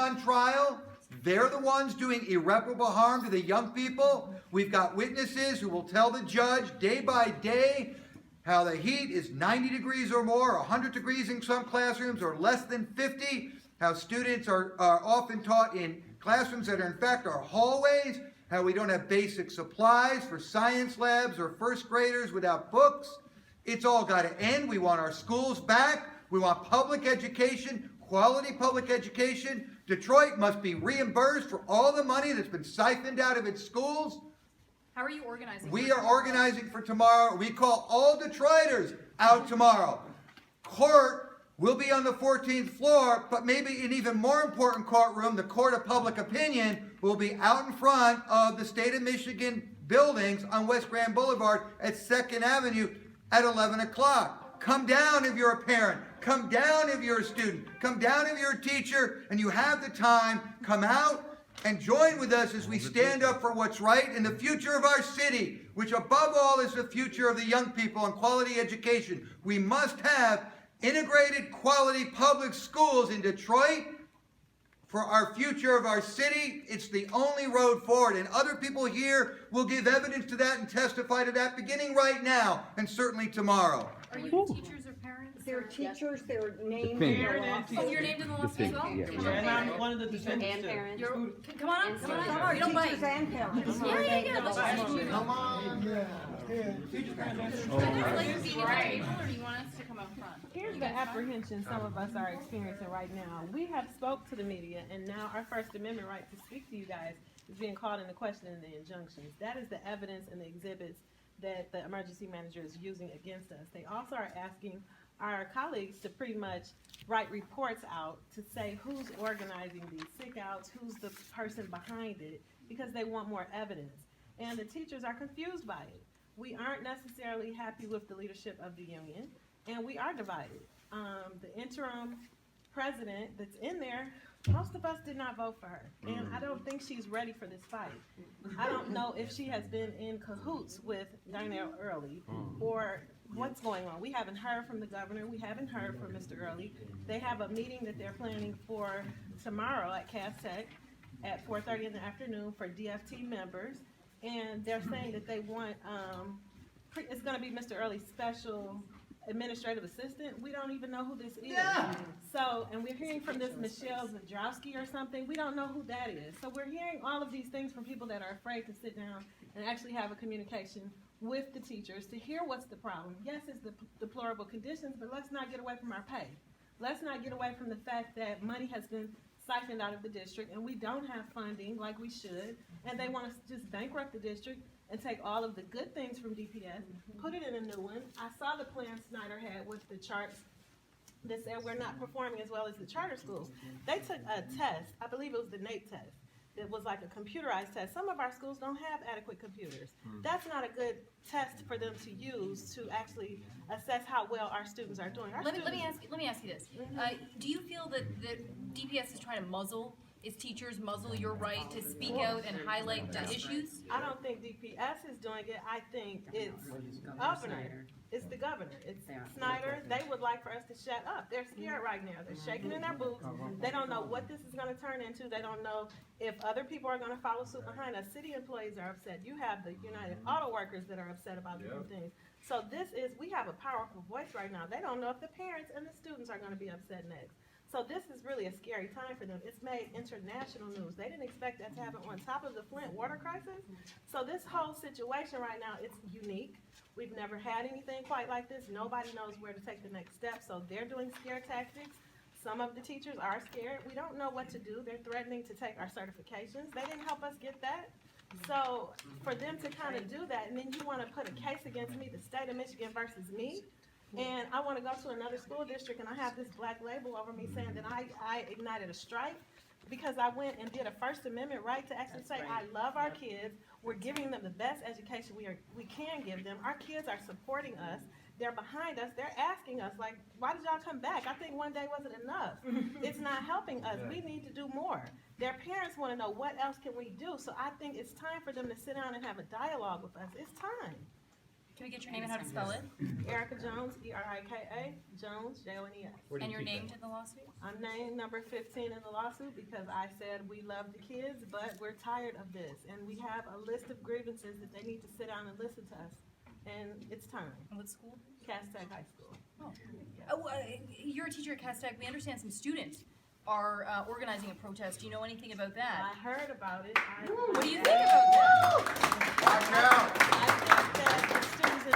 on trial. They're the ones doing irreparable harm to the young people. We've got witnesses who will tell the judge day by day how the heat is 90 degrees or more, 100 degrees in some classrooms, or less than 50, how students are often taught in classrooms that are in fact are hallways, how we don't have basic supplies for science labs or first graders without books. It's all got to end. We want our schools back. We want public education, quality public education. Detroit must be reimbursed for all the money that's been siphoned out of its schools. How are you organizing? We are organizing for tomorrow. We call all Detroiters out tomorrow. Court will be on the 14th floor, but maybe an even more important courtroom, the Court of Public Opinion, will be out in front of the State of Michigan buildings on West Grand Boulevard at 2nd Avenue at 11 o'clock. Come down if you're a parent. Come down if you're a student. Come down if you're a teacher and you have the time. Come out and join with us as we stand up for what's right in the future of our city, which above all is the future of the young people and quality education. We must have integrated quality public schools in Detroit for our future of our city. It's the only road forward, and other people here will give evidence to that and testify to that beginning right now and certainly tomorrow. Are you teachers or parents? They're teachers, they're named Defendant. in the lawsuit. Oh, you're named in the lawsuit as well? Defendant, Teacher yeah. and I'm one of the defendants too. parents. Come on up, come on up. You don't Teachers bite. and parents. Yeah. Let's just move Come on. on. Would you like to be table, or do you want us to come up front? Here's the apprehension some of us are experiencing right now. We have spoke to the media, and now our First Amendment right to speak to you guys is being called into question in the injunctions. That is the evidence and the exhibits that the emergency manager is using against us. They also are asking our colleagues to pretty much write reports out to say who's organizing these sickouts, who's the person behind it, because they want more evidence. And the teachers are confused by it. We aren't necessarily happy with the leadership of the union, and we are divided. The interim president that's in there, most of us did not vote for her, and I don't think she's ready for this fight. I don't know if she has been in cahoots with Snyder and Earley or what's going on. We haven't heard from the governor. We haven't heard from Mr. Earley. They have a meeting that they're planning for tomorrow at Cass Tech at 4:30 in the afternoon for DFT members. And they're saying that they want, it's gonna be Mr. Early's special administrative assistant. We don't even know who this is. Yeah. So, and we're hearing from this Michelle Zadrowski or something. We don't know who that is. So we're hearing all of these things from people that are afraid to sit down and actually have a communication with the teachers to hear what's the problem. Yes, it's the deplorable conditions, but let's not get away from our pay. Let's not get away from the fact that money has been siphoned out of the district and we don't have funding like we should, and they want to just bankrupt the district and take all of the good things from DPS, put it in a new one. I saw the plan Snyder had with the charts that said we're not performing as well as the charter schools. They took a test, I believe it was the NAEP test. It was like a computerized test. Some of our schools don't have adequate computers. That's not a good test for them to use to actually assess how well our students are doing. Let me ask you this. Do you feel that DPS is trying to muzzle its teachers, muzzle your right to speak out and highlight the issues? I don't think DPS is doing it. I think it's governor. It's the governor. It's Snyder. They would like for us to shut up. They're scared right now. They're shaking in their boots. They don't know what this is going to turn into. They don't know if other people are going to follow suit behind us. City employees are upset. You have the United Auto Workers that are upset about different things. So we have a powerful voice right now. They don't know if the parents and the students are going to be upset next. So this is really a scary time for them. It's made international news. They didn't expect that to happen on top of the Flint water crisis. So this whole situation right now, it's unique. We've never had anything quite like this. Nobody knows where to take the next step. So they're doing scare tactics. Some of the teachers are scared. We don't know what to do. They're threatening to take our certifications. They didn't help us get that. So for them to kind of do that, and then you want to put a case against me, the state of Michigan versus me, and I want to go to another school district and I have this black label over me saying that I ignited a strike because I went and did a First Amendment right to actually say I love our kids. We're giving them the best education we can give them. Our kids are supporting us. They're behind us. They're asking us, like, why did y'all come back? I think one day wasn't enough. It's not helping us. We need to do more. Their parents want to know what else can we do. So I think it's time for them to sit down and have a dialogue with us. It's time. Can we get your name and how to spell it? Erica Jones, Erika, Jones, Jones. And your name to the lawsuit? I'm named number 15 in the lawsuit because I said we love the kids, but we're tired of this. And we have a list of grievances that they need to sit down and listen to us. And it's time. And what school? Cadillac High School. You're a teacher at Cadillac. We understand some students are organizing a protest. Do you know anything about that? I heard about it. What do you think about that? Watch out. I think that the students in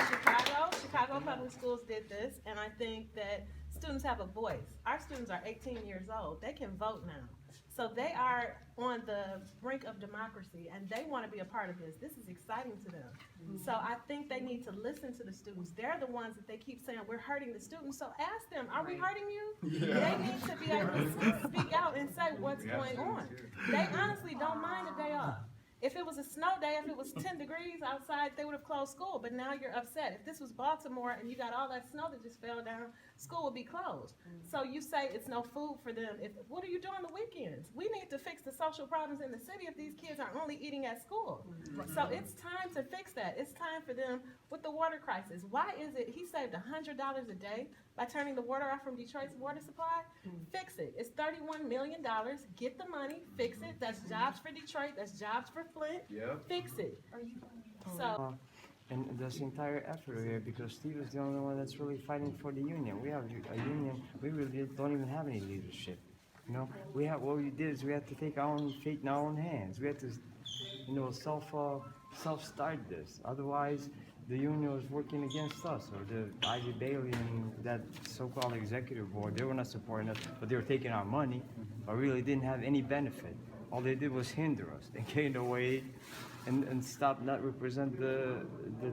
Chicago Public Schools did this, and I think that students have a voice. Our students are 18 years old. They can vote now. So they are on the brink of democracy, and they want to be a part of this. This is exciting to them. So I think they need to listen to the students. They're the ones that they keep saying, we're hurting the students. So ask them, are we hurting you? They need to be able to speak out and say what's going on. They honestly don't mind a day off. If it was a snow day, if it was 10 degrees outside, they would have closed school, but now you're upset. If this was Baltimore and you got all that snow that just fell down, school would be closed. So you say it's no food for them. What are you doing the weekends? We need to fix the social problems in the city if these kids are only eating at school. So it's time to fix that. It's time for them with the water crisis. Why is it he saved $100 a day by turning the water off from Detroit's water supply? Fix it. It's $31 million. Get the money, fix it. That's jobs for Detroit. That's jobs for Flint. Fix it. So. And this entire effort here, because Steve is the only one that's really fighting for the union. We have a union, we really don't even have any leadership. You know, what we did is we had to take our own fate in our own hands. We had to, you know, self-start this. Otherwise, the union was working against us, or the Ivy Bailey and that so-called executive board. They were not supporting us, but they were taking our money, but really didn't have any benefit. All they did was hinder us. They gained away and stop not represent the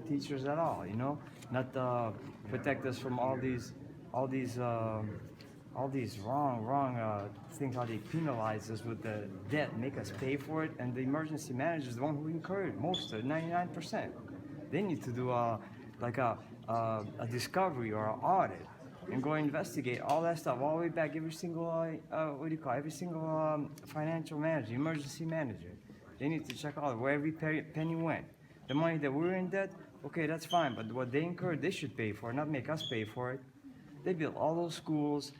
teachers at all, you know, not protect us from all these wrong things, how they penalize us with the debt, make us pay for it, and the emergency manager is the one who incurred most of it, 99%. They need to do a discovery or an audit and go investigate all that stuff all the way back, every single every single financial manager, emergency manager. They need to check out where every penny went. The money that we're in debt, okay, that's fine, but what they incurred, they should pay for it, not make us pay for it. They built all those schools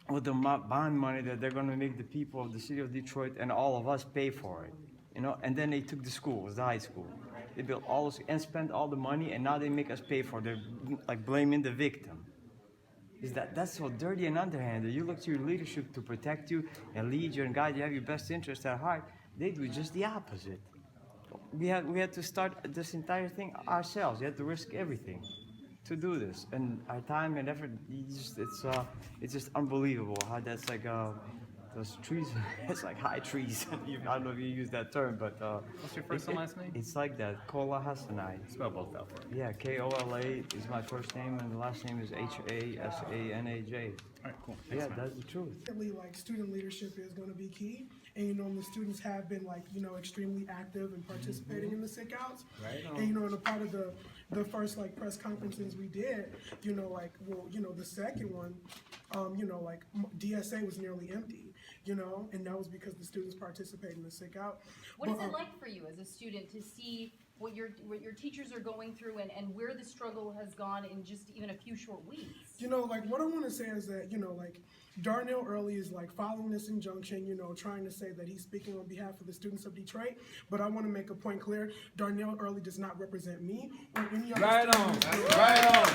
with the bond money that they're gonna make the people of the city of Detroit and all of us pay for it, you know? And then they took the schools, the high school. They built all those and spent all the money, and now they make us pay for it. They're like blaming the victim. That's so dirty and underhanded. You look to your leadership to protect you and lead you and guide you, have your best interest at heart. They do just the opposite. We had to start this entire thing ourselves. We had to risk everything to do this, and our time and effort. It's just unbelievable how that's like those trees. It's like high trees. I don't know if you use that term, but What's your first and last name? It's like that. Kola Hassanai. Spell both out for me. Yeah, Kola is my first name, and the last name is Hasanaj. All right, cool. Thanks, Yeah, man. that's the truth. Like student leadership is going to be key, and the students have been extremely active and participating in the sickouts. Right on. And and a part of the first press conferences we did, the second one, DSA was nearly empty, and that was because the students participated in the sickout. What is it like for you as a student to see what your teachers are going through and where the struggle has gone in just even a few short weeks? What I want to say is that, Darnell Earley is following this injunction, trying to say that he's speaking on behalf of the students of Detroit. But I want to make a point clear: Darnell Earley does not represent me or any other. Right on, right on.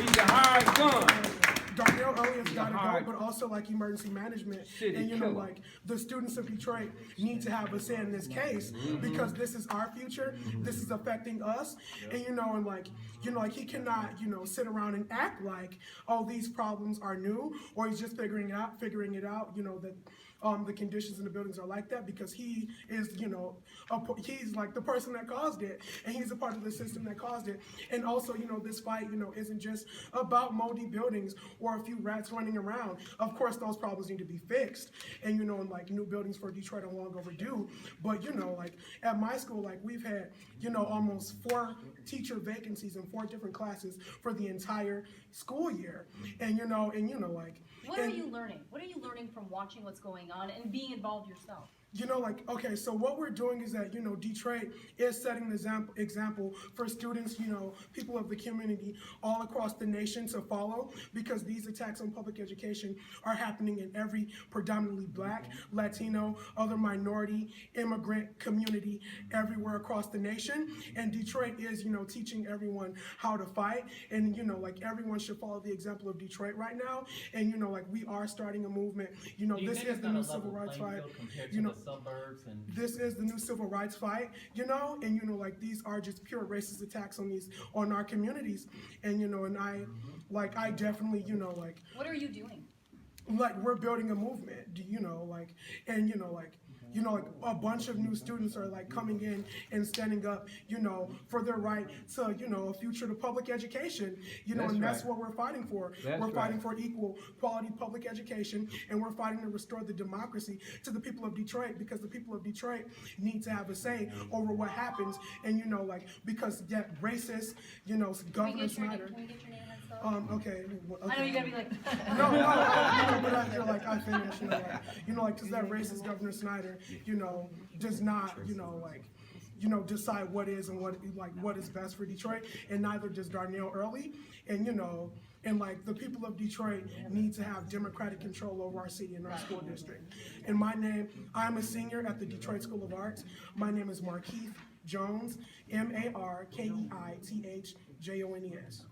He's a hard gun. Darnell Earley has got to go, but also emergency management. City And killer. the students of Detroit need to have a say in this case because this is our future. This is affecting us. And he cannot, sit around and act like, oh, these problems are new, or he's just figuring it out, that the conditions in the buildings are like that, because he is, he's like the person that caused it, and he's a part of the system that caused it. And also, this fight, isn't just about moldy buildings or a few rats running around. Of course, those problems need to be fixed, and new buildings for Detroit are long overdue. But at my school, we've had almost 4 teacher vacancies in 4 different classes for the entire school year, What are you learning? What are you learning from watching what's going on and being involved yourself? You know, like, okay, so what we're doing is that, you know, Detroit is setting an example for students, you know, people of the community all across the nation to follow, because these attacks on public education are happening in every predominantly Black, Latino, other minority, immigrant community everywhere across the nation. And Detroit is, you know, teaching everyone how to fight. And, you know, like, everyone should follow the example of Detroit right now. And, you know, like, we are starting a movement. You know, Do you this think is it's the not a new level civil rights playing fight. field compared You to know, the suburbs and? this is the new civil rights fight, you know, and you know, like, these are just pure racist attacks on our communities, and you know, and I definitely, you know, like, What are you doing? we're building a movement, you know, like, and you know, like, a bunch of new students are like coming in and standing up, you know, for their right to, you know, a future to public education, you know, and that's what we're fighting for. We're fighting for equal quality public education, and we're fighting to restore the democracy to the people of Detroit, because the people of Detroit need to have a say over what happens, and you know, like, because that racist, you know, Governor Snyder. Can we get your name and stuff? Okay. I know you gotta be like. No, but I feel like I finished, you know, like, cause that racist Governor Snyder, you know, does not, you know, like, you know, decide what is and what is best for Detroit, and neither does Darnell Earley, and you know, and like, the people of Detroit need to have democratic control over our city and our school district. And I'm a senior at the Detroit School of Arts. My name is Markeith Jones, Markeithjones.